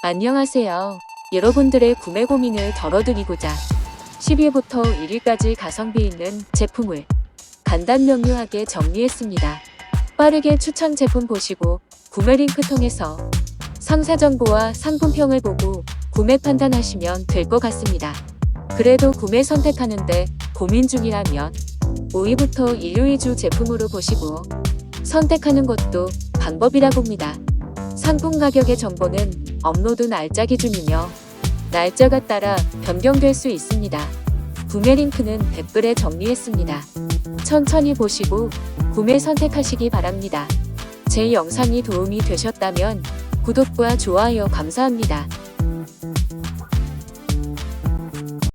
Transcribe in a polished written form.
안녕하세요. 여러분들의 구매 고민을 덜어드리고자 10일부터 1일까지 가성비 있는 제품을 간단 명료하게 정리했습니다. 빠르게 추천 제품 보시고 구매 링크 통해서 상세 정보와 상품평을 보고 구매 판단하시면 될 것 같습니다. 그래도 구매 선택하는데 고민 중이라면 5위부터 1위 위주 제품으로 보시고 선택하는 것도 방법이라 봅니다. 상품 가격의 정보는 업로드 날짜 기준이며 날짜가 따라 변경될 수 있습니다. 구매 링크는 댓글에 정리했습니다. 천천히 보시고 구매 선택하시기 바랍니다. 제 영상이 도움이 되셨다면 구독과 좋아요 감사합니다.